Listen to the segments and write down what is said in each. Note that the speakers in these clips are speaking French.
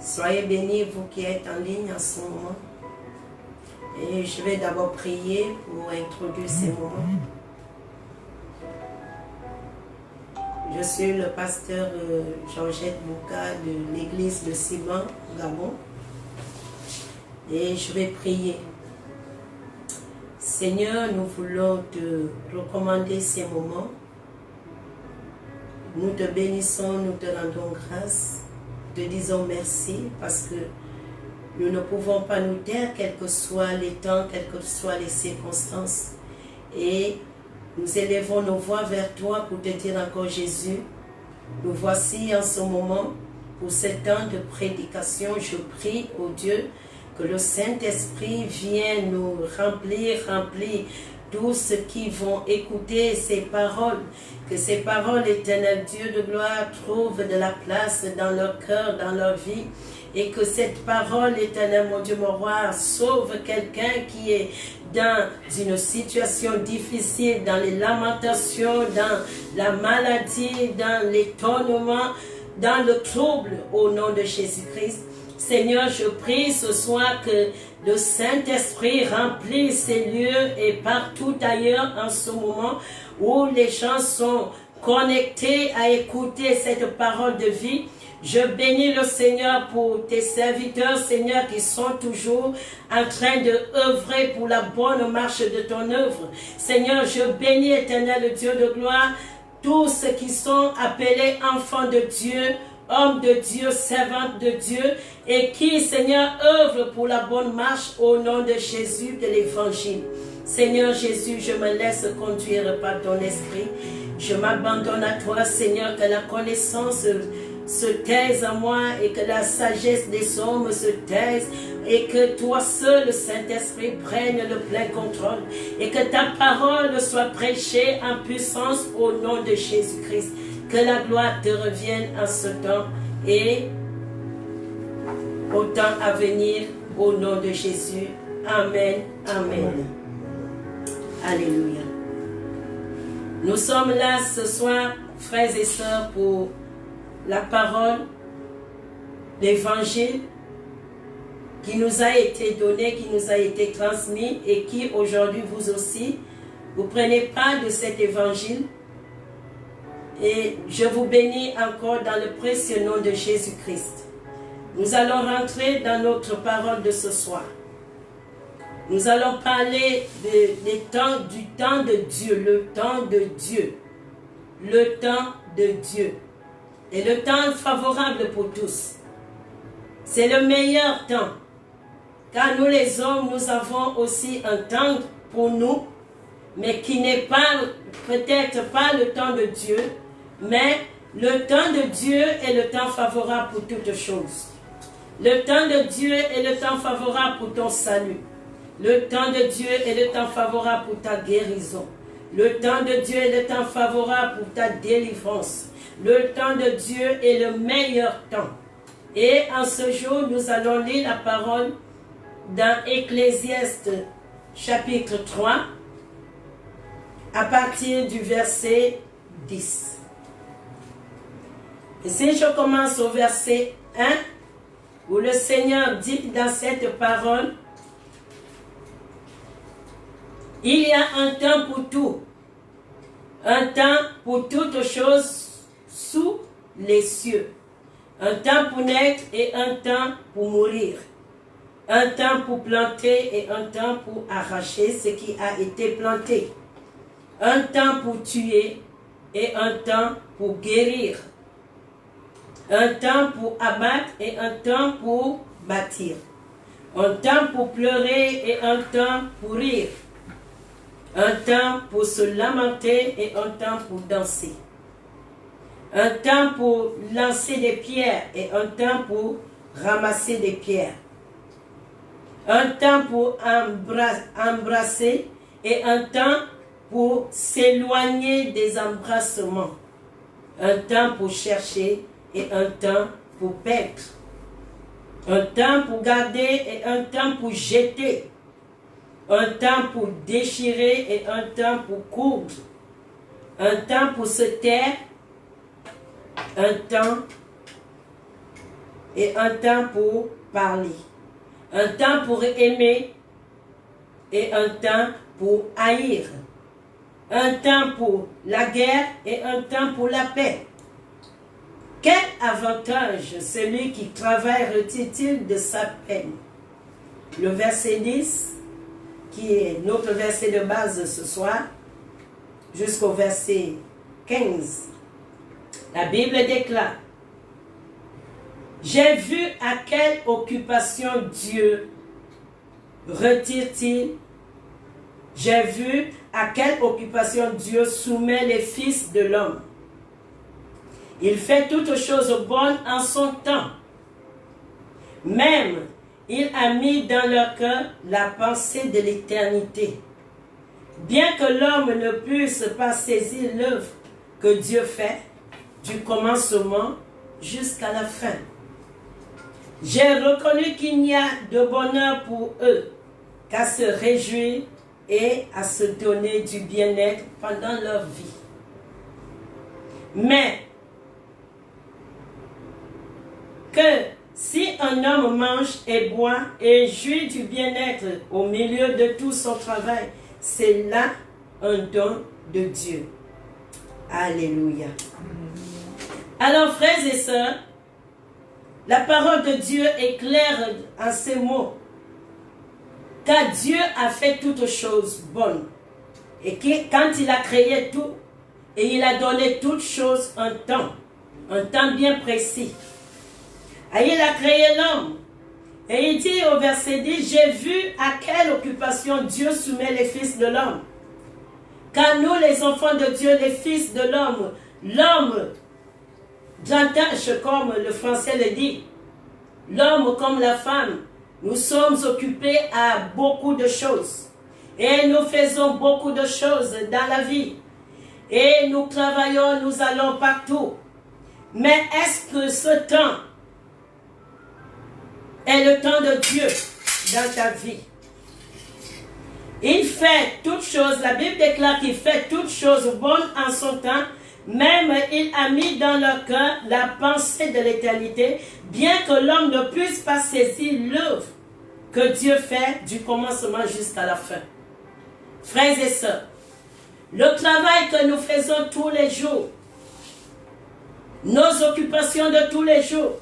Soyez bénis, vous qui êtes en ligne en ce moment. Et je vais d'abord prier pour introduire ces moments. Je suis le pasteur Georgette Bouka de l'église de Siban, Gabon. Et je vais prier. Seigneur, nous voulons te recommander ces moments. Nous te bénissons, nous te rendons grâce. Te disons merci parce que nous ne pouvons pas nous taire, quels que soient les temps, quelles que soient les circonstances. Et nous élevons nos voix vers toi pour te dire encore Jésus, nous voici en ce moment pour ce temps de prédication. Je prie au Dieu que le Saint-Esprit vienne nous remplir tous ceux qui vont écouter ces paroles. Que ces paroles, éternel Dieu de gloire, trouvent de la place dans leur cœur, dans leur vie. Et que cette parole, éternel mon Dieu, mon roi, sauve quelqu'un qui est dans une situation difficile, dans les lamentations, dans la maladie, dans l'étonnement, dans le trouble, au nom de Jésus-Christ. Seigneur, je prie ce soir que le Saint-Esprit remplisse ces lieux et partout ailleurs en ce moment où les gens sont connectés à écouter cette parole de vie. Je bénis le Seigneur pour tes serviteurs, Seigneur, qui sont toujours en train de œuvrer pour la bonne marche de ton œuvre. Seigneur, je bénis, éternel Dieu de gloire, tous ceux qui sont appelés enfants de Dieu, hommes de Dieu, servantes de Dieu, et qui, Seigneur, œuvrent pour la bonne marche au nom de Jésus de l'Évangile. Seigneur Jésus, je me laisse conduire par ton esprit. Je m'abandonne à toi, Seigneur, que la connaissance se taise en moi et que la sagesse des hommes se taise et que toi seul, Saint-Esprit, prenne le plein contrôle et que ta parole soit prêchée en puissance au nom de Jésus-Christ. Que la gloire te revienne en ce temps et au temps à venir au nom de Jésus. Amen. Amen. Alléluia. Nous sommes là ce soir, frères et sœurs, pour la parole, l'évangile qui nous a été donné, qui nous a été transmis et qui aujourd'hui vous aussi, vous prenez part de cet évangile. Et je vous bénis encore dans le précieux nom de Jésus-Christ. Nous allons rentrer dans notre parole de ce soir. Nous allons parler du temps de Dieu, le temps de Dieu. Le temps de Dieu. Et le temps favorable pour tous. C'est le meilleur temps. Car nous les hommes, nous avons aussi un temps pour nous, mais qui n'est pas, peut-être pas le temps de Dieu, mais le temps de Dieu est le temps favorable pour toutes choses. Le temps de Dieu est le temps favorable pour ton salut. Le temps de Dieu est le temps favorable pour ta guérison. Le temps de Dieu est le temps favorable pour ta délivrance. Le temps de Dieu est le meilleur temps. Et en ce jour, nous allons lire la parole dans Ecclésiaste chapitre 3 à partir du verset 10. Et si je commence au verset 1, où le Seigneur dit dans cette parole, il y a un temps pour tout, un temps pour toutes choses sous les cieux, un temps pour naître et un temps pour mourir, un temps pour planter et un temps pour arracher ce qui a été planté, un temps pour tuer et un temps pour guérir, un temps pour abattre et un temps pour bâtir, un temps pour pleurer et un temps pour rire, un temps pour se lamenter et un temps pour danser, un temps pour lancer des pierres et un temps pour ramasser des pierres, un temps pour embrasser et un temps pour s'éloigner des embrassements, un temps pour chercher et un temps pour perdre, un temps pour garder et un temps pour jeter, un temps pour déchirer et un temps pour coudre, un temps pour se taire, un temps et un temps pour parler. Un temps pour aimer et un temps pour haïr. Un temps pour la guerre et un temps pour la paix. Quel avantage celui qui travaille retire-t-il de sa peine? Le verset 10, qui est notre verset de base ce soir, jusqu'au verset 15. La Bible déclare: j'ai vu à quelle occupation Dieu retire-t-il. J'ai vu à quelle occupation Dieu soumet les fils de l'homme. Il fait toutes choses bonnes en son temps. Même, il a mis dans leur cœur la pensée de l'éternité. Bien que l'homme ne puisse pas saisir l'œuvre que Dieu fait, du commencement jusqu'à la fin. J'ai reconnu qu'il n'y a de bonheur pour eux qu'à se réjouir et à se donner du bien-être pendant leur vie. Mais que si un homme mange et boit et jouit du bien-être au milieu de tout son travail, c'est là un don de Dieu. Alléluia. Alors, frères et sœurs, la parole de Dieu est claire en ces mots. Car Dieu a fait toutes choses bonnes. Et quand il a créé tout, et il a donné toutes choses un temps bien précis. Et il a créé l'homme. Et il dit au verset 10, j'ai vu à quelle occupation Dieu soumet les fils de l'homme. Car nous, les enfants de Dieu, les fils de l'homme, l'homme, j'entends comme le français le dit, l'homme comme la femme, nous sommes occupés à beaucoup de choses. Et nous faisons beaucoup de choses dans la vie. Et nous travaillons, nous allons partout. Mais est-ce que ce temps est le temps de Dieu dans ta vie? Il fait toutes choses, la Bible déclare qu'il fait toutes choses bonnes en son temps. Même il a mis dans leur cœur la pensée de l'éternité, bien que l'homme ne puisse pas saisir l'œuvre que Dieu fait du commencement jusqu'à la fin. Frères et sœurs, le travail que nous faisons tous les jours, nos occupations de tous les jours,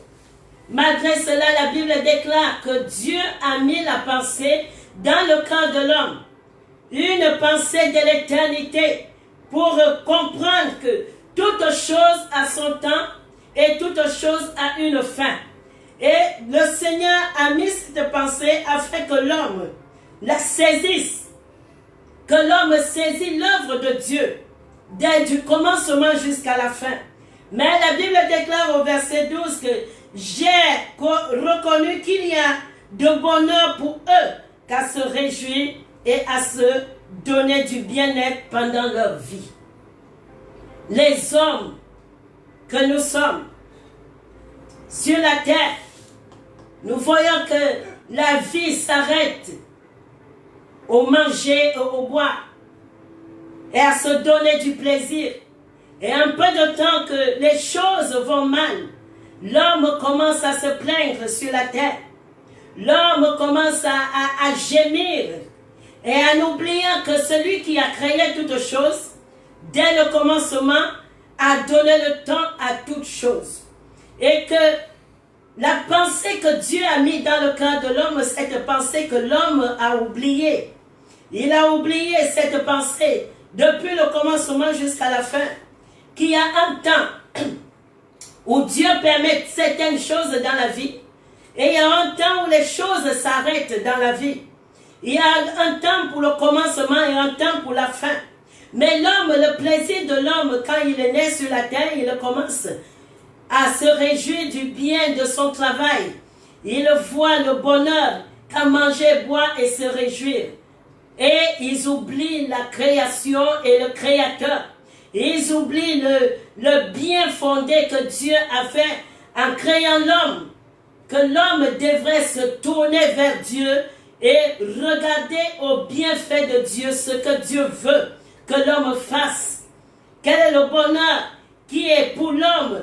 malgré cela, la Bible déclare que Dieu a mis la pensée dans le cœur de l'homme, une pensée de l'éternité, pour comprendre que toute chose a son temps et toute chose a une fin. Et le Seigneur a mis cette pensée afin que l'homme la saisisse, que l'homme saisit l'œuvre de Dieu, dès du commencement jusqu'à la fin. Mais la Bible déclare au verset 12 que j'ai reconnu qu'il y a de bonheur pour eux qu'à se réjouir et à se donner du bien-être pendant leur vie. Les hommes que nous sommes sur la terre, nous voyons que la vie s'arrête au manger et au boire et à se donner du plaisir. Et un peu de temps que les choses vont mal, l'homme commence à se plaindre sur la terre. L'homme commence à gémir et en oubliant que celui qui a créé toutes choses, dès le commencement, a donné le temps à toutes choses. Et que la pensée que Dieu a mis dans le cœur de l'homme, cette pensée que l'homme a oubliée. Il a oublié cette pensée depuis le commencement jusqu'à la fin. Qu'il y a un temps où Dieu permet certaines choses dans la vie. Et il y a un temps où les choses s'arrêtent dans la vie. Il y a un temps pour le commencement et un temps pour la fin. Mais l'homme, le plaisir de l'homme, quand il est né sur la terre, il commence à se réjouir du bien de son travail. Il voit le bonheur qu'à manger, boire et se réjouir. Et ils oublient la création et le Créateur. Ils oublient le bien fondé que Dieu a fait en créant l'homme. Que l'homme devrait se tourner vers Dieu et regarder au bienfait de Dieu, ce que Dieu veut que l'homme fasse. Quel est le bonheur qui est pour l'homme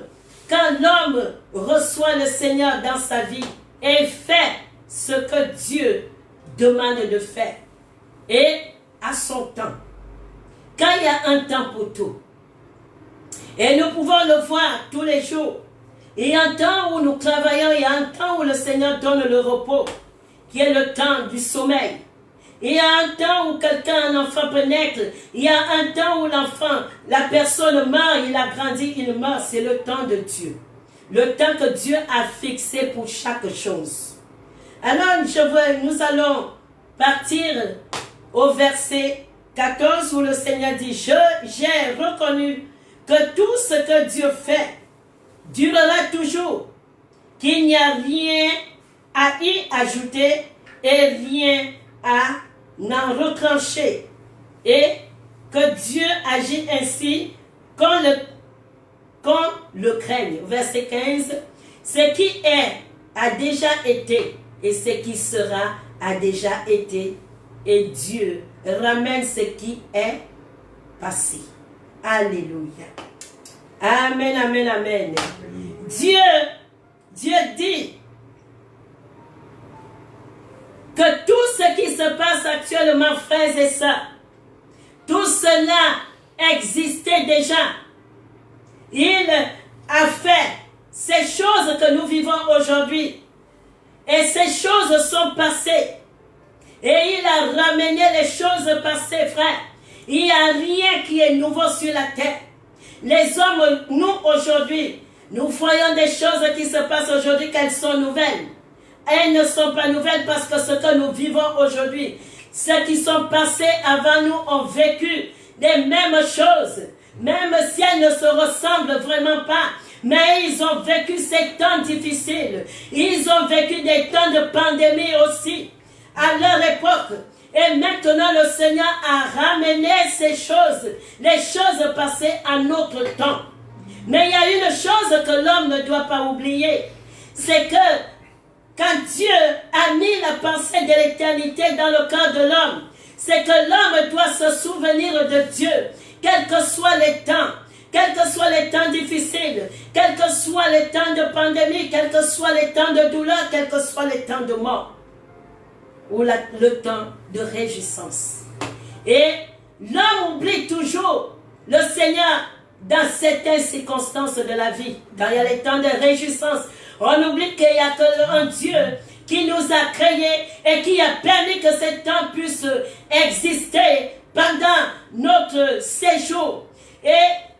quand l'homme reçoit le Seigneur dans sa vie et fait ce que Dieu demande de faire. Et à son temps. Quand il y a un temps pour tout. Et nous pouvons le voir tous les jours. Il y a un temps où nous travaillons, il y a un temps où le Seigneur donne le repos, qui est le temps du sommeil. Il y a un temps où un enfant peut naître. Il y a un temps où l'enfant, la personne meurt, il a grandi, il meurt. C'est le temps de Dieu. Le temps que Dieu a fixé pour chaque chose. Alors, nous allons partir au verset 14 où le Seigneur dit, j'ai reconnu que tout ce que Dieu fait durera toujours, qu'il n'y a rien à y ajouter et rien à en retrancher, et que Dieu agit ainsi qu'on le craigne. Verset 15, ce qui est a déjà été, et ce qui sera a déjà été, et Dieu ramène ce qui est passé. Alléluia. Amen, amen, amen. Dieu dit que tout ce qui se passe actuellement, frères et sœurs, tout cela existait déjà. Il a fait ces choses que nous vivons aujourd'hui. Et ces choses sont passées. Et il a ramené les choses passées, frère. Il n'y a rien qui est nouveau sur la terre. Les hommes, nous aujourd'hui, nous voyons des choses qui se passent aujourd'hui, qu'elles sont nouvelles. Elles ne sont pas nouvelles parce que ce que nous vivons aujourd'hui, ceux qui sont passés avant nous ont vécu les mêmes choses. Même si elles ne se ressemblent vraiment pas. Mais ils ont vécu ces temps difficiles. Ils ont vécu des temps de pandémie aussi. À leur époque. Et maintenant le Seigneur a ramené ces choses. Les choses passées à notre temps. Mais il y a une chose que l'homme ne doit pas oublier. C'est que quand Dieu a mis la pensée de l'éternité dans le cœur de l'homme, c'est que l'homme doit se souvenir de Dieu. Quels que soient les temps, quels que soient les temps difficiles, quels que soient les temps de pandémie, quels que soient les temps de douleur, quels que soient les temps de mort, ou le temps de réjouissance. Et l'homme oublie toujours le Seigneur dans certaines circonstances de la vie. Quand il y a les temps de réjouissance, on oublie qu'il n'y a qu'un Dieu qui nous a créés et qui a permis que ces temps puissent exister pendant notre séjour. Et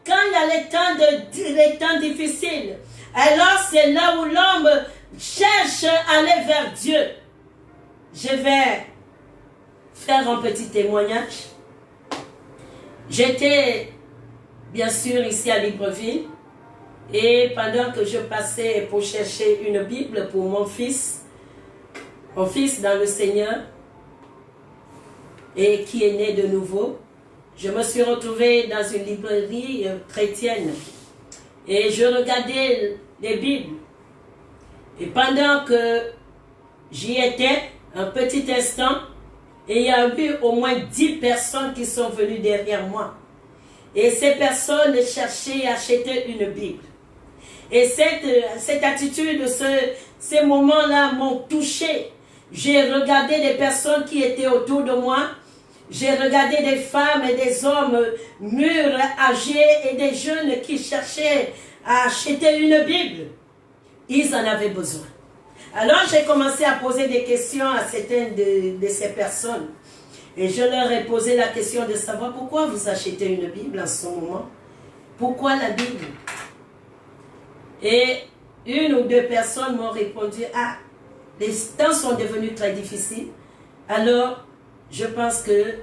quand il y a les temps difficiles, alors c'est là où l'homme cherche à aller vers Dieu. Je vais faire un petit témoignage. J'étais bien sûr ici à Libreville et pendant que je passais pour chercher une Bible pour mon fils dans le Seigneur, et qui est né de nouveau, je me suis retrouvée dans une librairie chrétienne et je regardais les Bibles. Et pendant que j'y étais, un petit instant, et il y a eu au moins 10 personnes qui sont venues derrière moi. Et ces personnes cherchaient à acheter une Bible. Et cette attitude, ces moments-là m'ont touché. J'ai regardé des personnes qui étaient autour de moi. J'ai regardé des femmes et des hommes mûrs, âgés et des jeunes qui cherchaient à acheter une Bible. Ils en avaient besoin. Alors j'ai commencé à poser des questions à certaines de ces personnes. Et je leur ai posé la question de savoir pourquoi vous achetez une Bible en ce moment. Pourquoi la Bible? Et une ou deux personnes m'ont répondu, ah, les temps sont devenus très difficiles. Alors, je pense que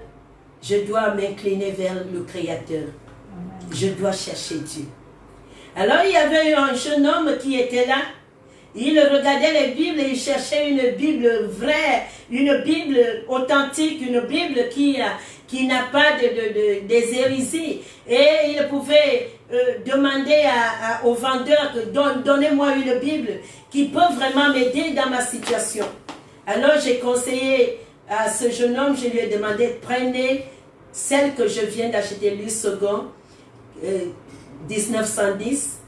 je dois m'incliner vers le Créateur. Je dois chercher Dieu. Alors, il y avait un jeune homme qui était là. Il regardait les Bibles et il cherchait une Bible vraie, une Bible authentique, une Bible qui n'a pas des hérésies. Et il pouvait demander au vendeur que donnez-moi une Bible qui peut vraiment m'aider dans ma situation. Alors j'ai conseillé à ce jeune homme, je lui ai demandé, prenez celle que je viens d'acheter, Louis II, 1910,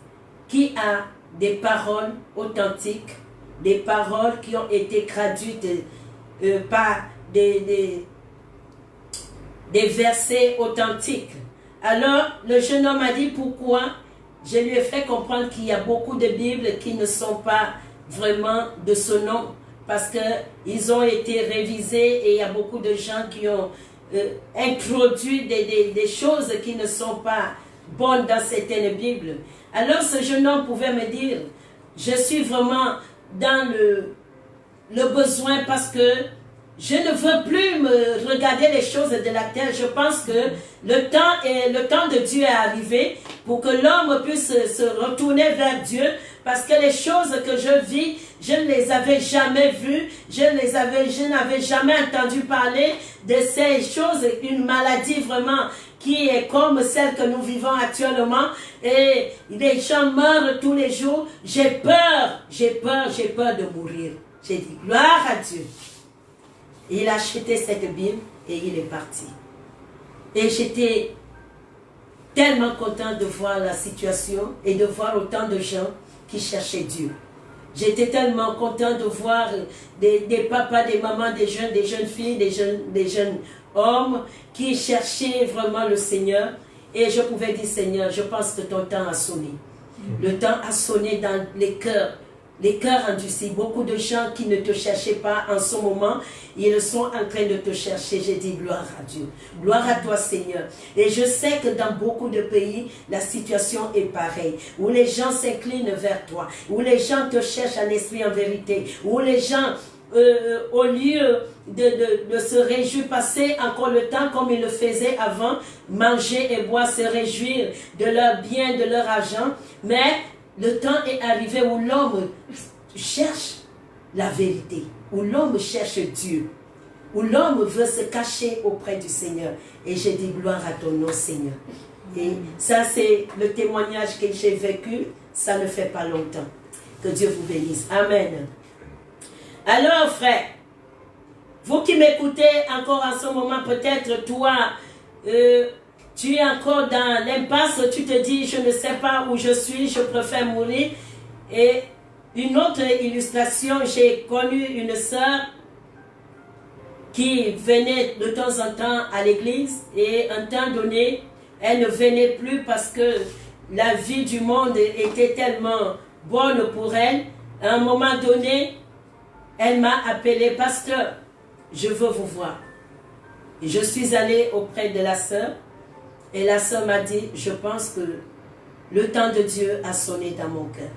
qui a des paroles authentiques, des paroles qui ont été traduites par des versets authentiques. Alors, le jeune homme a dit pourquoi. Je lui ai fait comprendre qu'il y a beaucoup de Bibles qui ne sont pas vraiment de ce nom, parce qu'ils ont été révisés et il y a beaucoup de gens qui ont introduit des choses qui ne sont pas bonnes dans certaines Bibles. Alors, ce jeune homme pouvait me dire, je suis vraiment dans le besoin parce que je ne veux plus me regarder les choses de la terre. Je pense que le temps de Dieu est arrivé pour que l'homme puisse se retourner vers Dieu, parce que les choses que je vis, je ne les avais jamais vues, je n'avais jamais entendu parler de ces choses, une maladie vraiment qui est comme celle que nous vivons actuellement, et les gens meurent tous les jours. J'ai peur de mourir. J'ai dit, gloire à Dieu. Il a acheté cette Bible et il est parti. Et j'étais tellement content de voir la situation et de voir autant de gens qui cherchaient Dieu. J'étais tellement content de voir des papas, des mamans, des jeunes filles, des jeunes hommes qui cherchaient vraiment le Seigneur. Et je pouvais dire, Seigneur, je pense que ton temps a sonné. Le temps a sonné dans les cœurs. Les cœurs endurcis, beaucoup de gens qui ne te cherchaient pas en ce moment, ils sont en train de te chercher. J'ai dit gloire à Dieu, gloire à toi Seigneur. Et je sais que dans beaucoup de pays, la situation est pareille, où les gens s'inclinent vers toi, où les gens te cherchent en esprit, en vérité, où les gens, au lieu de se réjouir, passer encore le temps comme ils le faisaient avant, manger et boire, se réjouir de leurs biens, de leur argent, mais le temps est arrivé où l'homme cherche la vérité, où l'homme cherche Dieu, où l'homme veut se cacher auprès du Seigneur. Et j'ai dit gloire à ton nom Seigneur. Et ça c'est le témoignage que j'ai vécu, ça ne fait pas longtemps. Que Dieu vous bénisse. Amen. Alors frère, vous qui m'écoutez encore en ce moment, peut-être toi, tu es encore dans l'impasse, tu te dis, je ne sais pas où je suis, je préfère mourir. Et une autre illustration, j'ai connu une sœur qui venait de temps en temps à l'église et un temps donné, elle ne venait plus parce que la vie du monde était tellement bonne pour elle. À un moment donné, elle m'a appelé, pasteur, je veux vous voir. Et je suis allée auprès de la sœur. Et la sœur m'a dit, je pense que le temps de Dieu a sonné dans mon cœur.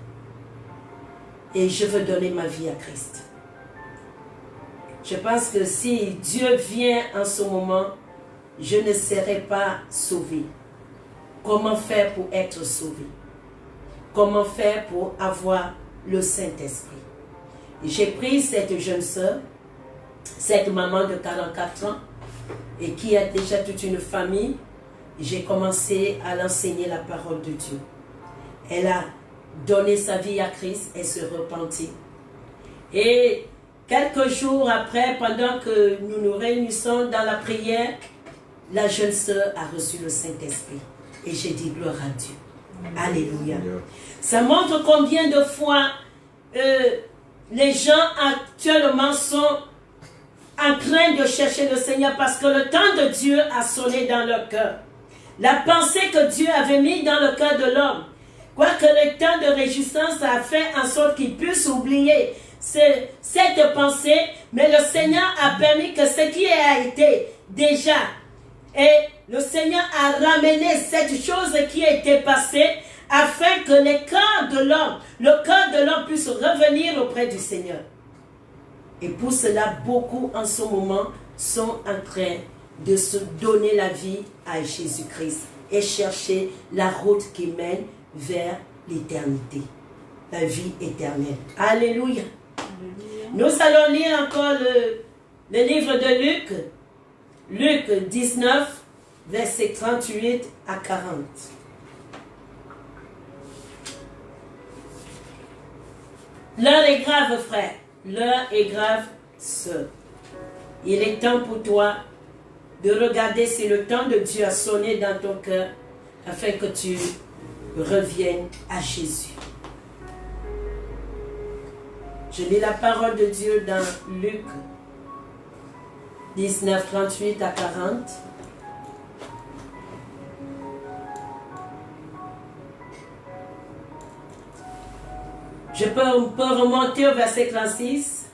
Et je veux donner ma vie à Christ. Je pense que si Dieu vient en ce moment, je ne serai pas sauvé. Comment faire pour être sauvé? Comment faire pour avoir le Saint-Esprit? J'ai pris cette jeune sœur, cette maman de 44 ans, et qui a déjà toute une famille. J'ai commencé à l'enseigner la parole de Dieu. Elle a donné sa vie à Christ et se repentit. Et quelques jours après, pendant que nous nous réunissons dans la prière, la jeune sœur a reçu le Saint-Esprit. Et j'ai dit gloire à Dieu. Alléluia. Ça montre combien de fois les gens actuellement sont en train de chercher le Seigneur parce que le temps de Dieu a sonné dans leur cœur. La pensée que Dieu avait mise dans le cœur de l'homme, quoique le temps de réjouissance a fait en sorte qu'il puisse oublier cette pensée, mais le Seigneur a permis que ce qui a été déjà, et le Seigneur a ramené cette chose qui était passée afin que le cœur de l'homme puisse revenir auprès du Seigneur. Et pour cela, beaucoup en ce moment sont en train de se donner la vie à Jésus-Christ et chercher la route qui mène vers l'éternité, la vie éternelle. Alléluia. Nous allons lire encore le livre de Luc, Luc 19, versets 38 à 40. L'heure est grave, frère. L'heure est grave, sœur. Il est temps pour toi de regarder si le temps de Dieu a sonné dans ton cœur afin que tu reviennes à Jésus. Je lis la parole de Dieu dans Luc 19, 38 à 40. Je peux remonter au verset 36.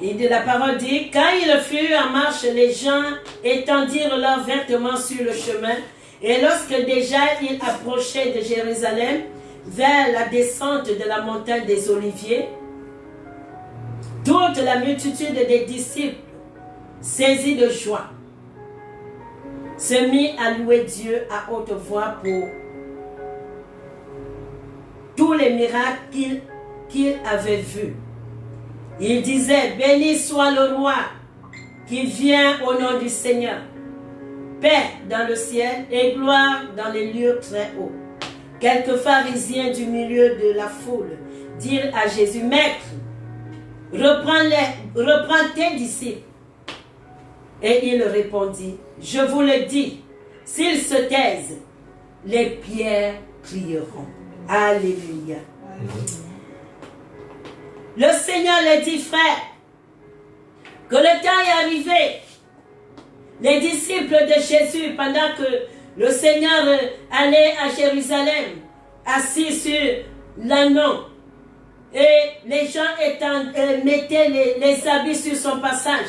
Et de la parole dit, quand il fut en marche, les gens étendirent leurs vêtements sur le chemin. Et lorsque déjà il approchait de Jérusalem, vers la descente de la montagne des Oliviers, toute la multitude des disciples, saisis de joie, se mit à louer Dieu à haute voix pour tous les miracles qu'il avait vus. Il disait, béni soit le roi qui vient au nom du Seigneur. Paix dans le ciel et gloire dans les lieux très hauts. Quelques pharisiens du milieu de la foule dirent à Jésus, Maître, reprends tes disciples. Et il répondit, je vous le dis, s'ils se taisent, les pierres crieront. Alléluia. Le Seigneur leur dit, frère, que le temps est arrivé. Les disciples de Jésus, pendant que le Seigneur allait à Jérusalem, assis sur l'agneau, et les gens mettaient les habits sur son passage.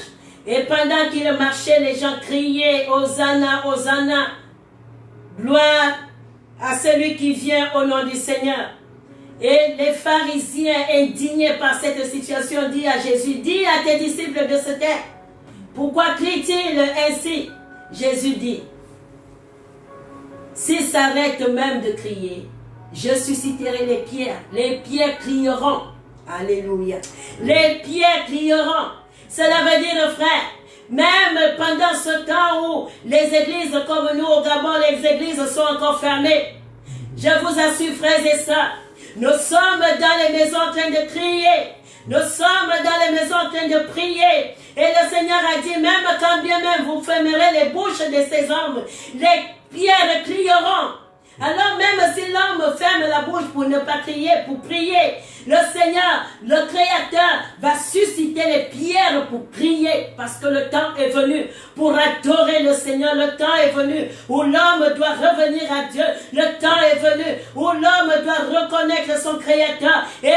Et pendant qu'il marchait, les gens criaient, Hosanna, Hosanna, gloire à celui qui vient au nom du Seigneur. Et les pharisiens, indignés par cette situation, disent à Jésus, dis à tes disciples de se taire. Pourquoi crient-ils ainsi? Jésus dit, s'ils s'arrêtent même de crier, je susciterai les pierres crieront. Alléluia. Les pierres crieront. Cela veut dire, frère, même pendant ce temps où les églises comme nous au Gabon, les églises sont encore fermées, je vous assure, frères et sœurs, nous sommes dans les maisons en train de crier. Nous sommes dans les maisons en train de prier. Et le Seigneur a dit, même quand bien même vous fermerez les bouches de ces hommes, les pierres crieront. Alors même si l'homme ferme la bouche pour ne pas crier, pour prier, le Seigneur, le Créateur, va susciter les pierres pour prier, parce que le temps est venu pour adorer le Seigneur. Le temps est venu où l'homme doit revenir à Dieu. Le temps est venu où l'homme doit reconnaître son Créateur et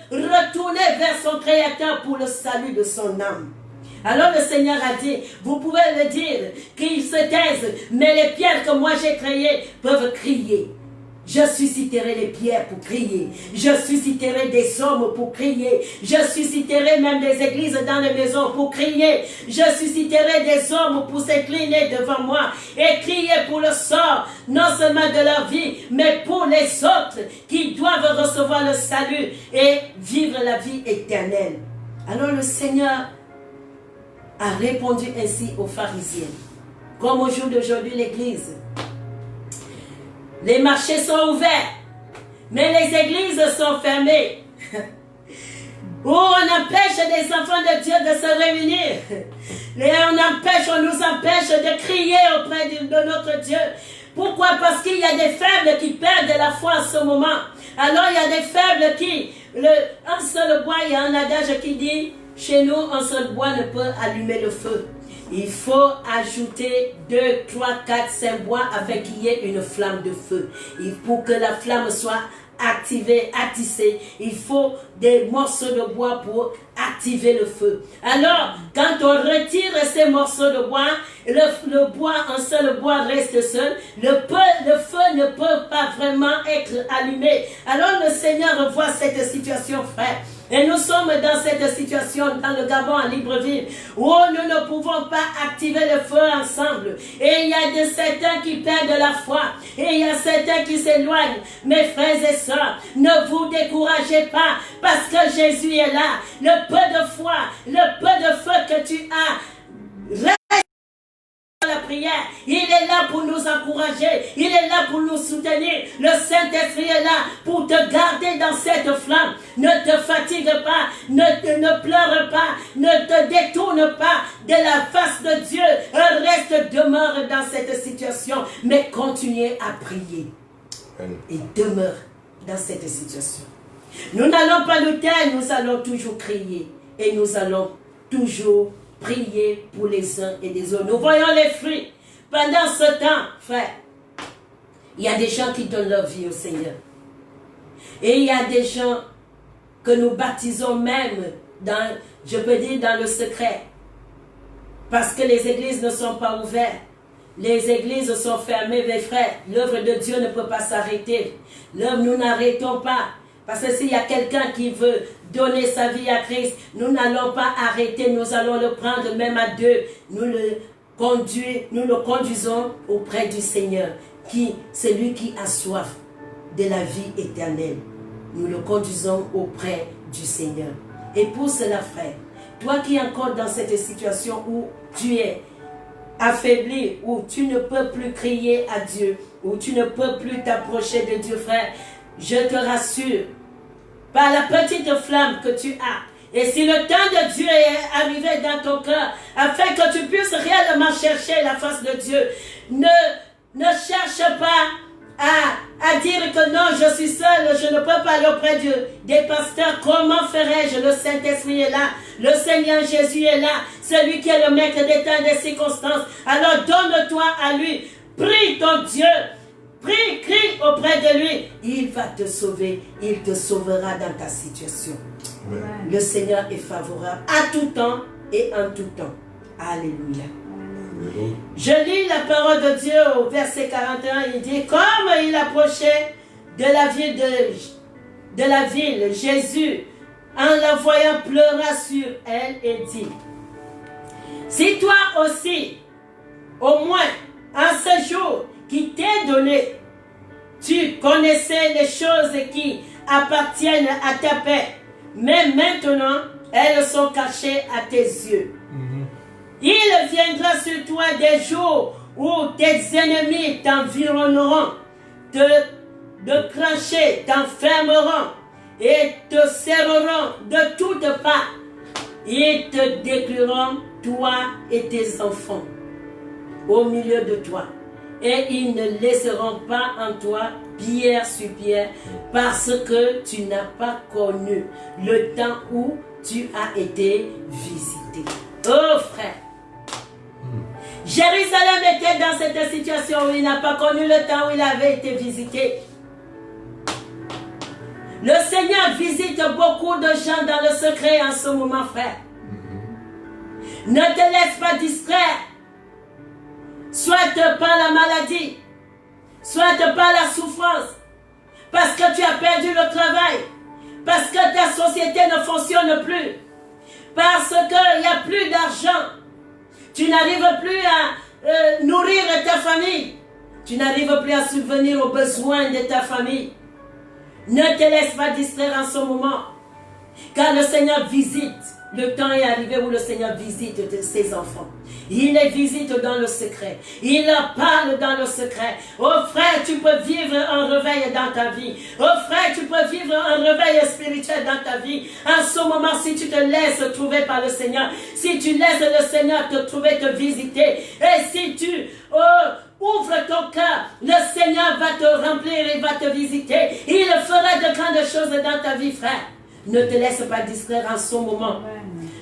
retourner vers son Créateur pour le salut de son âme. Alors le Seigneur a dit, vous pouvez le dire, qu'ils se taisent, mais les pierres que moi j'ai créées peuvent crier. Je susciterai les pierres pour crier. Je susciterai des hommes pour crier. Je susciterai même des églises dans les maisons pour crier. Je susciterai des hommes pour s'incliner devant moi et crier pour le sort, non seulement de leur vie, mais pour les autres qui doivent recevoir le salut et vivre la vie éternelle. Alors le Seigneur a répondu ainsi aux pharisiens. Comme au jour d'aujourd'hui, l'église. Les marchés sont ouverts, mais les églises sont fermées. Où on empêche des enfants de Dieu de se réunir. Et on nous empêche de crier auprès de notre Dieu. Pourquoi? Parce qu'il y a des faibles qui perdent la foi en ce moment. Alors il y a des faibles qui, un seul bois, il y a un adage qui dit, chez nous, un seul bois ne peut allumer le feu. Il faut ajouter 2, 3, 4, 5 bois afin qu'il y ait une flamme de feu. Et pour que la flamme soit activée, attissée, il faut des morceaux de bois pour activer le feu. Alors, quand on retire ces morceaux de bois, le bois, un seul bois reste seul, le feu ne peut pas vraiment être allumé. Alors le Seigneur voit cette situation, frère. Et nous sommes dans cette situation dans le Gabon, à Libreville, où nous ne pouvons pas activer le feu ensemble. Et il y a certains qui perdent la foi. Et il y a certains qui s'éloignent. Mes frères et sœurs, ne vous découragez pas, parce que Jésus est là. Le peu de foi, le peu de feu que tu as, la prière, il est là pour nous encourager, il est là pour nous soutenir. Le Saint-Esprit est là pour te garder dans cette flamme. Ne te fatigue pas, ne pleure pas, ne te détourne pas de la face de Dieu. Reste, demeure dans cette situation, mais continue à prier et demeure dans cette situation. Nous n'allons pas nous taire, nous allons toujours crier. Et nous allons toujours prier pour les uns et les autres. Nous voyons les fruits. Pendant ce temps, frère, il y a des gens qui donnent leur vie au Seigneur. Et il y a des gens que nous baptisons même, je peux dire, dans le secret. Parce que les églises ne sont pas ouvertes. Les églises sont fermées, mes frères. L'œuvre de Dieu ne peut pas s'arrêter. Nous n'arrêtons pas. Parce que s'il y a quelqu'un qui veut donner sa vie à Christ, nous n'allons pas arrêter. Nous allons le prendre même à deux. Nous le conduisons auprès du Seigneur. C'est lui qui a soif de la vie éternelle. Nous le conduisons auprès du Seigneur. Et pour cela, frère, toi qui es encore dans cette situation où tu es affaibli, où tu ne peux plus crier à Dieu, où tu ne peux plus t'approcher de Dieu, frère, je te rassure, par la petite flamme que tu as, et si le temps de Dieu est arrivé dans ton cœur, afin que tu puisses réellement chercher la face de Dieu, ne cherche pas à dire que non, je suis seul, je ne peux pas aller auprès des pasteurs. Comment ferais-je? Le Saint-Esprit est là, le Seigneur Jésus est là, celui qui est le maître des temps et des circonstances. Alors donne-toi à lui, prie ton Dieu, prie, crie auprès de lui, il va te sauver, il te sauvera dans ta situation. Amen. Le Seigneur est favorable à tout temps et en tout temps. Alléluia. Je lis la parole de Dieu au verset 41, il dit, comme il approchait de la ville, Jésus, en la voyant, pleura sur elle et dit, si toi aussi, au moins, en ce jour qui t'est donné, tu connaissais les choses qui appartiennent à ta paix, mais maintenant, elles sont cachées à tes yeux. Il viendra sur toi des jours où tes ennemis t'environneront, te cracher, t'enfermeront et te serreront de toutes parts. Ils te détruiront, toi et tes enfants, au milieu de toi. Et ils ne laisseront pas en toi pierre sur pierre, parce que tu n'as pas connu le temps où tu as été visité. Oh frère, Jérusalem était dans cette situation où il n'a pas connu le temps où il avait été visité. Le Seigneur visite beaucoup de gens dans le secret en ce moment, frère. Ne te laisse pas distraire, soit par la maladie, soit par la souffrance, parce que tu as perdu le travail, parce que ta société ne fonctionne plus, parce qu'il n'y a plus d'argent. Tu n'arrives plus à nourrir ta famille. Tu n'arrives plus à subvenir aux besoins de ta famille. Ne te laisse pas distraire en ce moment. Car le Seigneur visite. Le temps est arrivé où le Seigneur visite ses enfants. Il les visite dans le secret. Il leur parle dans le secret. Oh frère, tu peux vivre un réveil dans ta vie. Oh frère, tu peux vivre un réveil spirituel dans ta vie. En ce moment, si tu te laisses trouver par le Seigneur, si tu laisses le Seigneur te trouver, te visiter, et si tu ouvres ton cœur, le Seigneur va te remplir et va te visiter. Il fera de grandes choses dans ta vie, frère. Ne te laisse pas distraire en ce moment.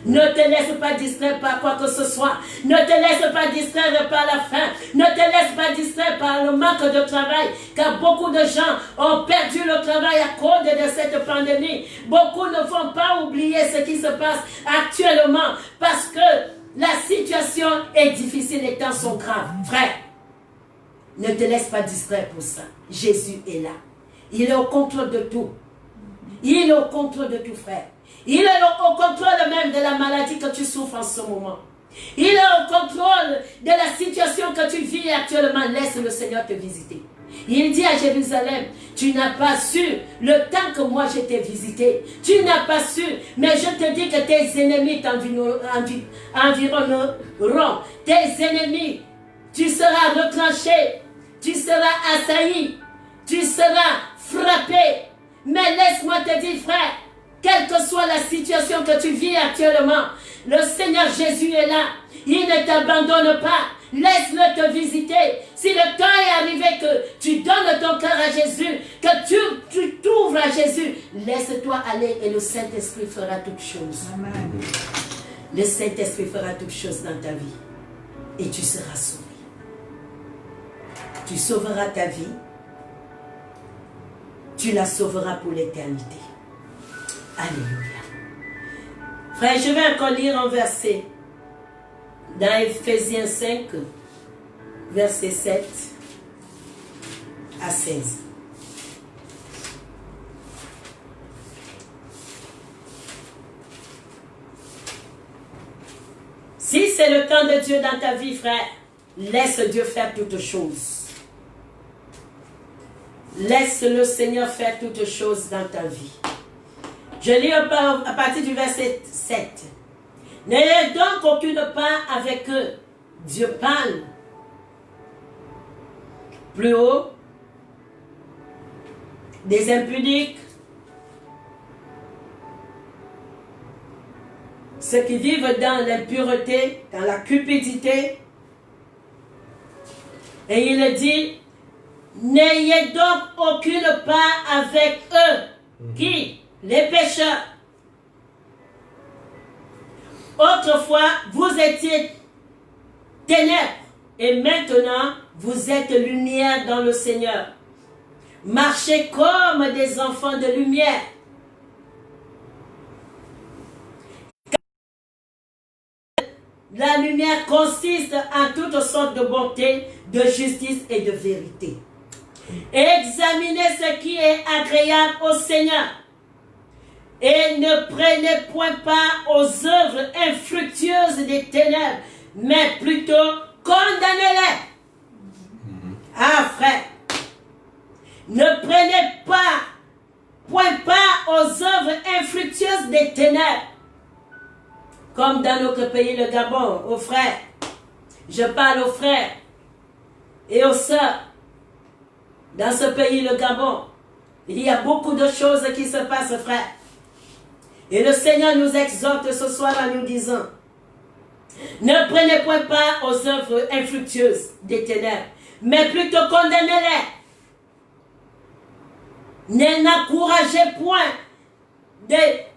Ne te laisse pas distraire par quoi que ce soit. Ne te laisse pas distraire par la faim. Ne te laisse pas distraire par le manque de travail. Car beaucoup de gens ont perdu le travail à cause de cette pandémie. Beaucoup ne vont pas oublier ce qui se passe actuellement. Parce que la situation est difficile, les temps sont graves. Frère, ne te laisse pas distraire pour ça. Jésus est là. Il est au contrôle de tout. Il est au contrôle de tout, frère. Il est au contrôle même de la maladie que tu souffres en ce moment. Il est au contrôle de la situation que tu vis actuellement. Laisse le Seigneur te visiter. Il dit à Jérusalem, tu n'as pas su le temps que moi je t'ai visité. Tu n'as pas su, mais je te dis que tes ennemis t'environneront. Tes ennemis, tu seras retranché, tu seras assailli, tu seras frappé. Mais laisse-moi te dire, frère, quelle que soit la situation que tu vis actuellement, le Seigneur Jésus est là. Il ne t'abandonne pas. laisse-le te visiter. Si le temps est arrivé que tu donnes ton cœur à Jésus, que tu t'ouvres à Jésus, laisse-toi aller et le Saint-Esprit fera toutes choses. Amen. Le Saint-Esprit fera toutes choses dans ta vie et tu seras sauvé. Tu sauveras ta vie, tu la sauveras pour l'éternité. Alléluia. Frère, je vais encore lire un verset dans Ephésiens 5, verset 7 à 16. Si c'est le temps de Dieu dans ta vie, frère, laisse Dieu faire toutes choses. Laisse le Seigneur faire toutes choses dans ta vie. Je lis à partir du verset 7. N'ayez donc aucune part avec eux. Dieu parle. Plus haut. Des impudiques. Ceux qui vivent dans l'impureté, dans la cupidité. Et il dit, n'ayez donc aucune part avec eux. Qui? Les pécheurs. Autrefois, vous étiez ténèbres et maintenant, vous êtes lumière dans le Seigneur. Marchez comme des enfants de lumière. La lumière consiste en toutes sortes de bonté, de justice et de vérité. Examinez ce qui est agréable au Seigneur. Et ne prenez point part aux œuvres infructueuses des ténèbres, mais plutôt condamnez-les. Ah, frère, ne prenez point part aux œuvres infructueuses des ténèbres. Comme dans notre pays, le Gabon, aux frères. Je parle aux frères et aux sœurs. Dans ce pays, le Gabon, il y a beaucoup de choses qui se passent, frère. Et le Seigneur nous exhorte ce soir en nous disant, ne prenez point part aux œuvres infructueuses des ténèbres, mais plutôt condamnez-les. N'encouragez point des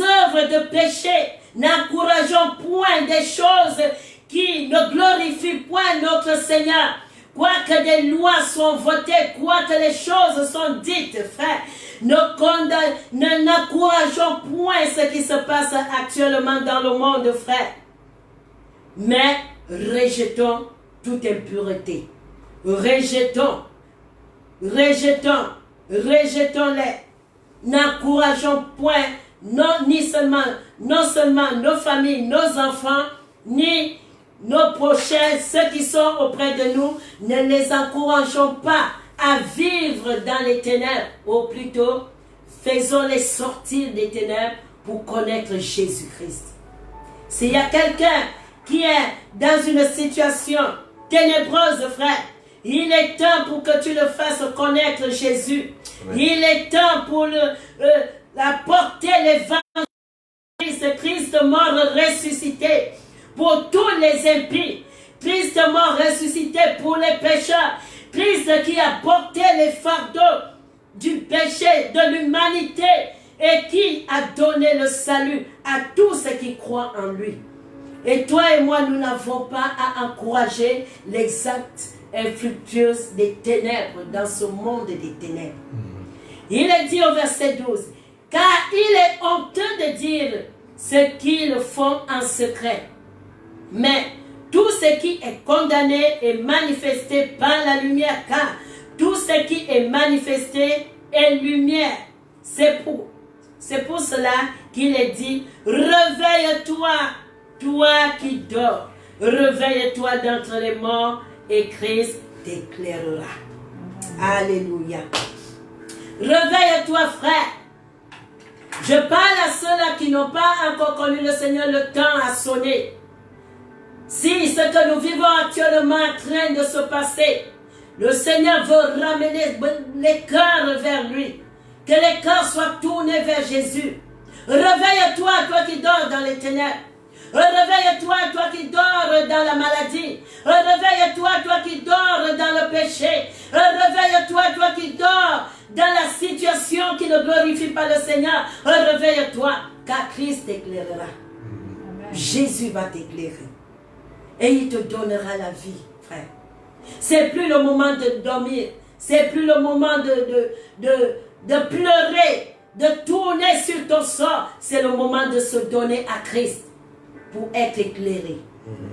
œuvres de péché. N'encourageons point des choses qui ne glorifient point notre Seigneur. Quoique des lois soient votées, quoique les choses sont dites, frère, ne n'encourageons point ce qui se passe actuellement dans le monde, frère. Mais rejetons toute impureté. Rejetons-les. N'encourageons point non seulement nos familles, nos enfants, ni nos prochains, ceux qui sont auprès de nous, ne les encourageons pas à vivre dans les ténèbres, ou plutôt, faisons-les sortir des ténèbres pour connaître Jésus-Christ. S'il y a quelqu'un qui est dans une situation ténébreuse, frère, il est temps pour que tu le fasses connaître Jésus. Amen. Il est temps pour apporter l'évangile. Christ mort ressuscité pour tous les impies. Christ mort ressuscité pour les pécheurs. Christ qui a porté les fardeaux du péché de l'humanité et qui a donné le salut à tous ceux qui croient en lui. Et toi et moi, nous n'avons pas à encourager les actes infructueux des ténèbres dans ce monde des ténèbres. Il est dit au verset 12, car il est honteux de dire ce qu'ils font en secret. Mais tout ce qui est condamné est manifesté par la lumière, car tout ce qui est manifesté est lumière. C'est pour cela qu'il est dit, réveille-toi, toi qui dors. Réveille-toi d'entre les morts et Christ t'éclairera. Alléluia. Réveille-toi, frère. Je parle à ceux-là qui n'ont pas encore connu le Seigneur, le temps a sonné. Si ce que nous vivons actuellement est en train de se passer, le Seigneur veut ramener les cœurs vers lui. Que les cœurs soient tournés vers Jésus. Réveille-toi, toi qui dors dans les ténèbres. Réveille-toi, toi qui dors dans la maladie. Réveille-toi, toi qui dors dans le péché. Réveille-toi, toi qui dors dans la situation qui ne glorifie pas le Seigneur. Réveille-toi, car Christ t'éclairera. Jésus va t'éclairer. Et il te donnera la vie, frère. C'est plus le moment de dormir. C'est plus le moment de pleurer, de tourner sur ton sort. C'est le moment de se donner à Christ pour être éclairé.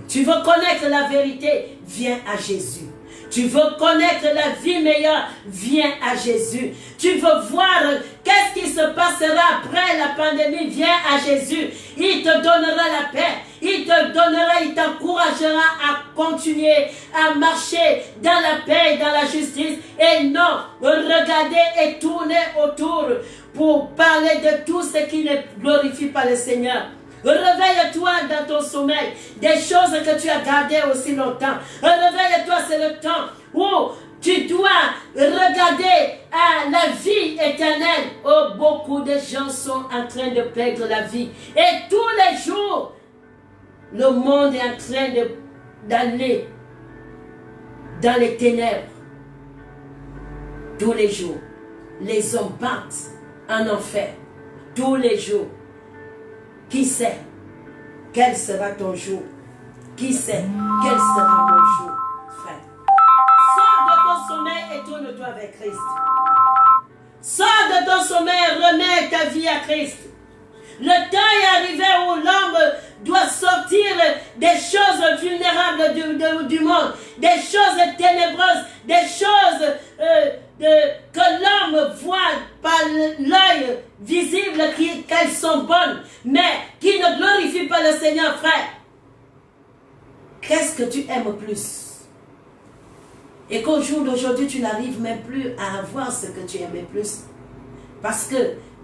Tu veux connaître la vérité, viens à Jésus. Tu veux connaître la vie meilleure, viens à Jésus. Tu veux voir qu'est-ce qui se passera après la pandémie, viens à Jésus. Il te donnera la paix. Il te donnera, il t'encouragera à continuer à marcher dans la paix et dans la justice. Et non, regarder et tourner autour pour parler de tout ce qui ne glorifie pas le Seigneur. Réveille-toi dans ton sommeil, des choses que tu as gardées aussi longtemps. Réveille-toi, c'est le temps où tu dois regarder à la vie éternelle. Oh, beaucoup de gens sont en train de perdre la vie. Et tous les jours, le monde est en train d'aller dans les ténèbres. Tous les jours, les hommes partent en enfer. Tous les jours. Qui sait quel sera ton jour? Qui sait quel sera mon jour, frère? Sors de ton sommeil et tourne-toi avec Christ. Sors de ton sommeil et remets ta vie à Christ. Le temps est arrivé où l'homme doit sortir des choses vulnérables du monde, des choses ténébreuses, des choses que l'homme voit par l'œil visible qu'elles sont bonnes, mais qui ne glorifient pas le Seigneur, frère. Qu'est-ce que tu aimes plus? Et qu'au jour d'aujourd'hui, tu n'arrives même plus à avoir ce que tu aimais plus. Parce que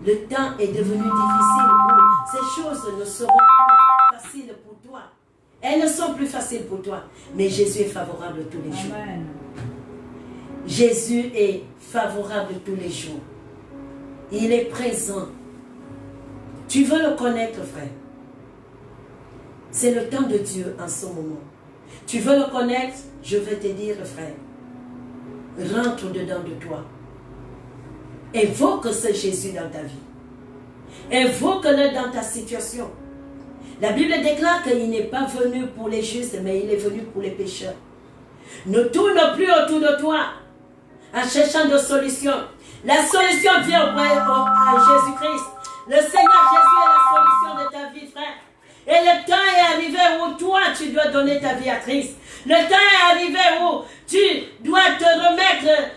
le temps est devenu difficile où ces choses ne seront plus faciles pour toi. Elles ne sont plus faciles pour toi. Mais Jésus est favorable tous les jours. Amen. Jésus est favorable tous les jours. Il est présent. Tu veux le connaître, frère. C'est le temps de Dieu en ce moment. Tu veux le connaître, je vais te dire, frère. Rentre dedans de toi. Évoque ce Jésus dans ta vie. Évoque-le dans ta situation. La Bible déclare qu'il n'est pas venu pour les justes, mais il est venu pour les pécheurs. Ne tourne plus autour de toi en cherchant de solutions. La solution vient à Jésus-Christ. Le Seigneur Jésus est la solution de ta vie, frère. Et le temps est arrivé où toi, tu dois donner ta vie à Christ. Le temps est arrivé où tu dois te remettre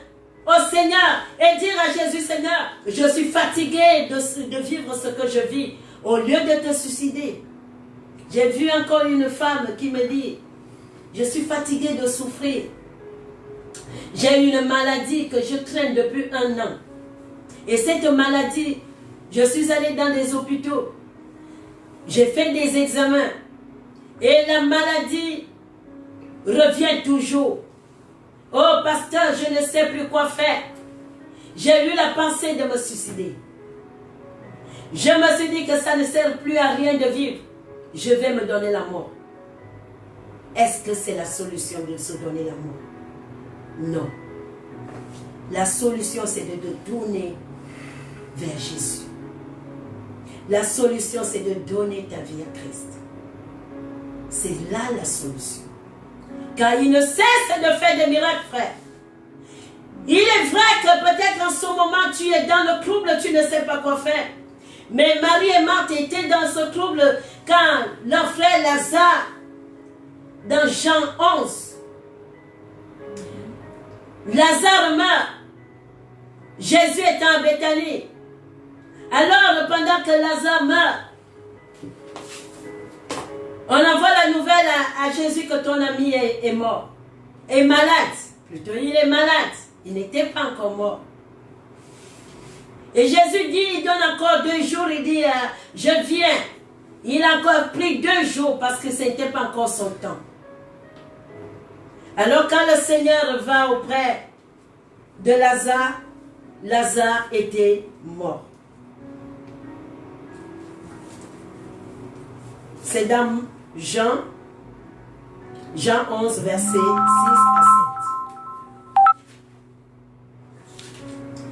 au Seigneur et dire à Jésus, Seigneur, je suis fatigué de vivre ce que je vis. Au lieu de te suicider. J'ai vu encore une femme qui me dit, je suis fatiguée de souffrir. J'ai une maladie que je traîne depuis 1 an. Et cette maladie, je suis allée dans les hôpitaux. J'ai fait des examens. Et la maladie revient toujours. Oh pasteur, je ne sais plus quoi faire. J'ai eu la pensée de me suicider. Je me suis dit que ça ne sert plus à rien de vivre. Je vais me donner la mort. Est-ce que c'est la solution de se donner la mort? Non. La solution, c'est de te tourner vers Jésus. La solution, c'est de donner ta vie à Christ. C'est là la solution. Car il ne cesse de faire des miracles, frère. Il est vrai que peut-être en ce moment, tu es dans le trouble, tu ne sais pas quoi faire. Mais Marie et Marthe étaient dans ce trouble quand leur frère Lazare, dans Jean 11, Lazare meurt. Jésus est en Béthanie. Alors, pendant que Lazare meurt, on envoie la nouvelle à Jésus que ton ami est mort. Est malade. Plutôt, il est malade. Il n'était pas encore mort. Et Jésus dit, il donne encore 2 jours, il dit, je viens. Il a encore pris 2 jours parce que ce n'était pas encore son temps. Alors quand le Seigneur va auprès de Lazare, Lazare était mort. C'est dans Jean 11, verset 6 à 7.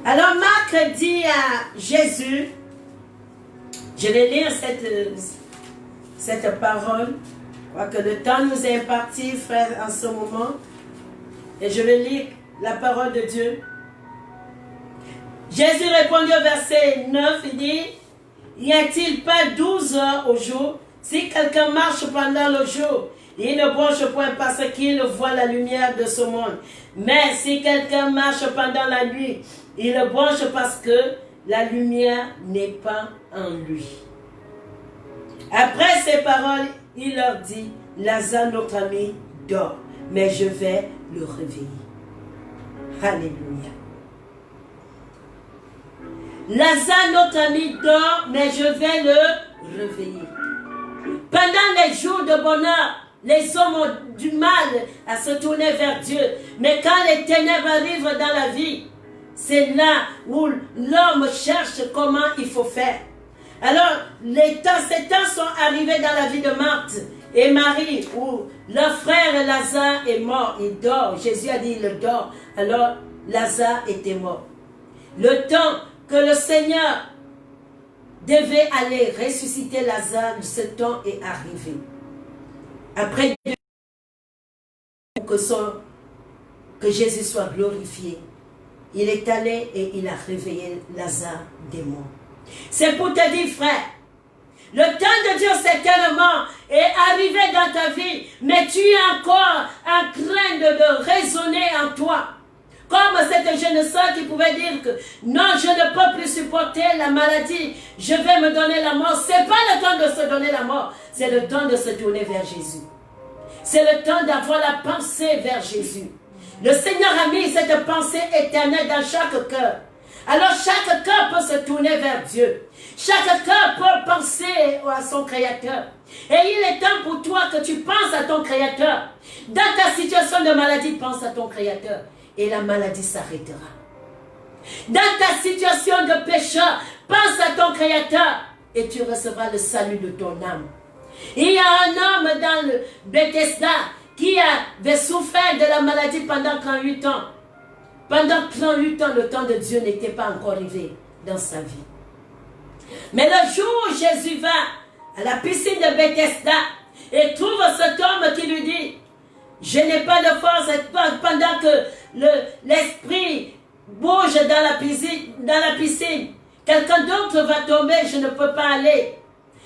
Alors Marc dit à Jésus, je vais lire cette parole. Je crois que le temps nous est imparti, frère, en ce moment. Et je vais lire la parole de Dieu. Jésus répondit au verset 9, il dit, n'y a-t-il pas 12 heures au jour? Si quelqu'un marche pendant le jour, il ne bronche point parce qu'il voit la lumière de ce monde. Mais si quelqu'un marche pendant la nuit, il bronche parce que la lumière n'est pas en lui. Après ces paroles, il leur dit, Lazare, notre ami, dort, mais je vais le réveiller. Alléluia. Lazare, notre ami, dort, mais je vais le réveiller. Pendant les jours de bonheur, les hommes ont du mal à se tourner vers Dieu. Mais quand les ténèbres arrivent dans la vie, c'est là où l'homme cherche comment il faut faire. Alors, ces temps sont arrivés dans la vie de Marthe et Marie, où leur frère Lazare est mort, il dort. Jésus a dit, il dort. Alors, Lazare était mort. Le temps que le Seigneur devait aller ressusciter Lazare, ce temps est arrivé. Après que Jésus soit glorifié, il est allé et il a réveillé Lazare des morts. C'est pour te dire, frère, le temps de Dieu certainement est arrivé dans ta vie, mais tu es encore en train de raisonner en toi. Comme cette jeune soeur qui pouvait dire que non, je ne peux plus supporter la maladie, je vais me donner la mort. Ce n'est pas le temps de se donner la mort, c'est le temps de se tourner vers Jésus. C'est le temps d'avoir la pensée vers Jésus. Le Seigneur a mis cette pensée éternelle dans chaque cœur. Alors chaque cœur peut se tourner vers Dieu. Chaque cœur peut penser à son Créateur. Et il est temps pour toi que tu penses à ton Créateur. Dans ta situation de maladie, pense à ton Créateur. Et la maladie s'arrêtera. Dans ta situation de pécheur, pense à ton Créateur. Et tu recevras le salut de ton âme. Il y a un homme dans le Bethesda qui avait souffert de la maladie pendant 38 ans. Pendant 38 ans, le temps de Dieu n'était pas encore arrivé dans sa vie. Mais le jour où Jésus va à la piscine de Bethesda et trouve cet homme qui lui dit, je n'ai pas de force, pendant que l'esprit bouge dans la piscine, quelqu'un d'autre va tomber, je ne peux pas aller.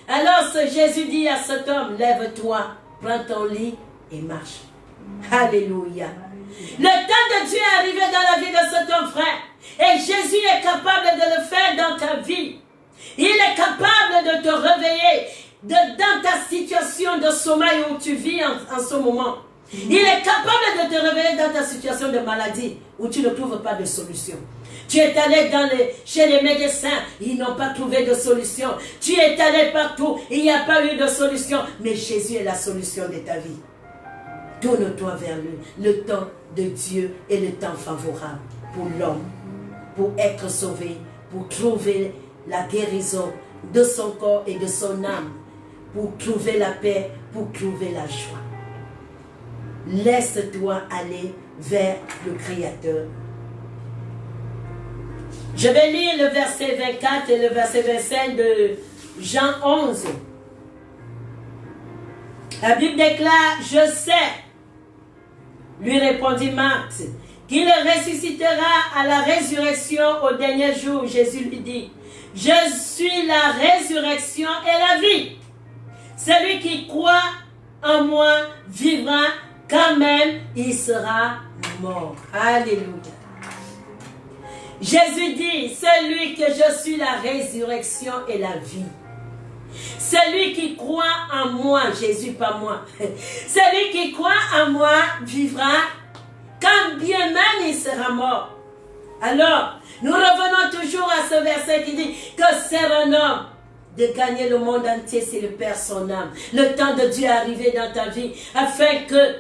Alors Jésus dit à cet homme, lève-toi, prends ton lit et marche. Alléluia. Le temps de Dieu est arrivé dans la vie de cet homme, frère. Et Jésus est capable de le faire dans ta vie. Il est capable de te réveiller dans ta situation de sommeil où tu vis en ce moment. Il est capable de te réveiller dans ta situation de maladie où tu ne trouves pas de solution. Tu es allé chez les médecins, ils n'ont pas trouvé de solution. Tu es allé partout, il n'y a pas eu de solution. Mais Jésus est la solution de ta vie. Tourne-toi vers lui. Le temps de Dieu est le temps favorable pour l'homme, pour être sauvé, pour trouver la guérison de son corps et de son âme, pour trouver la paix, pour trouver la joie. Laisse-toi aller vers le Créateur. Je vais lire le verset 24 et le verset 25 de Jean 11. La Bible déclare, je sais, lui répondit Marthe, qu'il ressuscitera à la résurrection au dernier jour. Jésus lui dit, je suis la résurrection et la vie. Celui qui croit en moi vivra quand même il sera mort. Alléluia. Jésus dit, celui que je suis la résurrection et la vie. Celui qui croit en moi, Jésus pas moi, celui qui croit en moi vivra quand bien même il sera mort. Alors, nous revenons toujours à ce verset qui dit que sert un homme de gagner le monde entier s'il perd son âme. Le temps de Dieu est arrivé dans ta vie afin que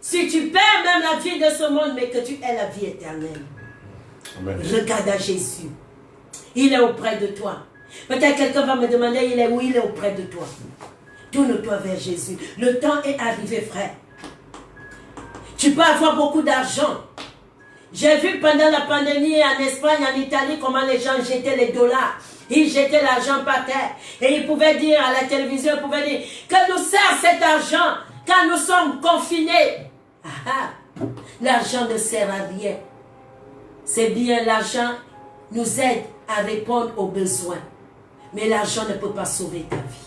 si tu perds même la vie de ce monde, mais que tu aies la vie éternelle. Amen. Regarde à Jésus. Il est auprès de toi. Peut-être quelqu'un va me demander, il est où? Il est auprès de toi. Tourne-toi vers Jésus. Le temps est arrivé, frère. Tu peux avoir beaucoup d'argent. J'ai vu pendant la pandémie en Espagne, en Italie, comment les gens jetaient les dollars. Ils jetaient l'argent par terre. Et ils pouvaient dire à la télévision, ils pouvaient dire, que nous sert cet argent quand nous sommes confinés. L'argent ne sert à rien. C'est bien, l'argent nous aide à répondre aux besoins. Mais l'argent ne peut pas sauver ta vie.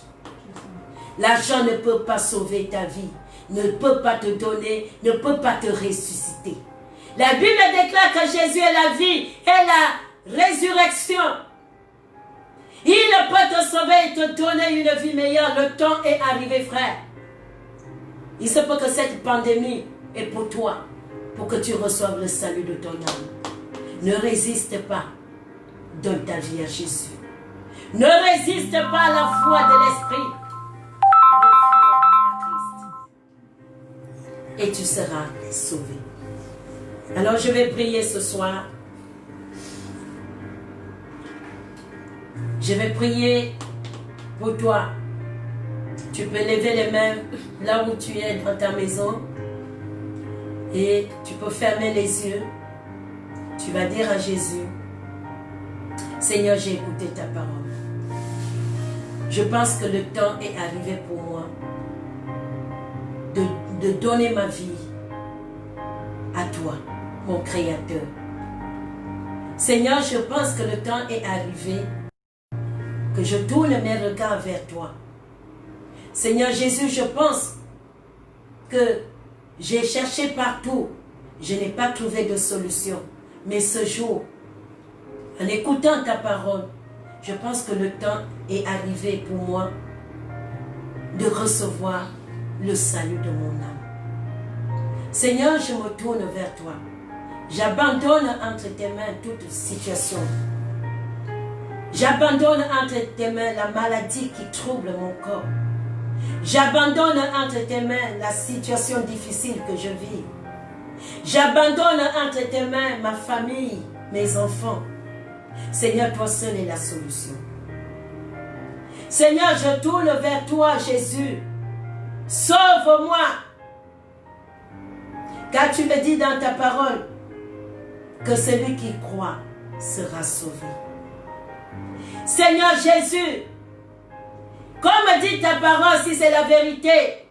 L'argent ne peut pas sauver ta vie. Ne peut pas te donner, ne peut pas te ressusciter. La Bible déclare que Jésus est la vie et la résurrection. Il peut te sauver et te donner une vie meilleure. Le temps est arrivé, frère. Il se peut que cette pandémie est pour toi, pour que tu reçoives le salut de ton âme. Ne résiste pas. Donne ta vie à Jésus. Ne résiste pas à la foi de l'Esprit. Reviens à Christ. Et tu seras sauvé. Alors je vais prier ce soir. Je vais prier pour toi. Tu peux lever les mains là où tu es dans ta maison. Et tu peux fermer les yeux. Tu vas dire à Jésus, Seigneur, j'ai écouté ta parole. Je pense que le temps est arrivé pour moi de donner ma vie à toi, mon Créateur. Seigneur, je pense que le temps est arrivé que je tourne mes regards vers toi. Seigneur Jésus, je pense que j'ai cherché partout. Je n'ai pas trouvé de solution. Mais ce jour, en écoutant ta parole, je pense que le temps est arrivé pour moi de recevoir le salut de mon âme. Seigneur, je me tourne vers toi. J'abandonne entre tes mains toute situation. J'abandonne entre tes mains la maladie qui trouble mon corps. J'abandonne entre tes mains la situation difficile que je vis. J'abandonne entre tes mains ma famille, mes enfants. Seigneur, toi seul est la solution. Seigneur, je tourne vers toi, Jésus. Sauve-moi. Car tu me dis dans ta parole que celui qui croit sera sauvé. Seigneur Jésus, comme dit ta parole, si c'est la vérité,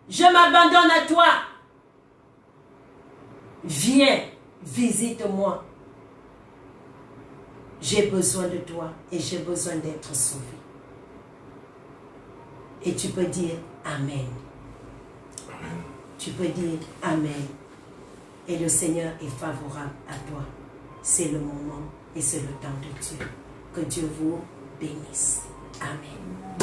je m'abandonne à toi. Viens, visite-moi. J'ai besoin de toi et j'ai besoin d'être sauvé. Et tu peux dire Amen. Amen. Tu peux dire Amen. Et le Seigneur est favorable à toi. C'est le moment et c'est le temps de Dieu. Que Dieu vous bénisse. Amen.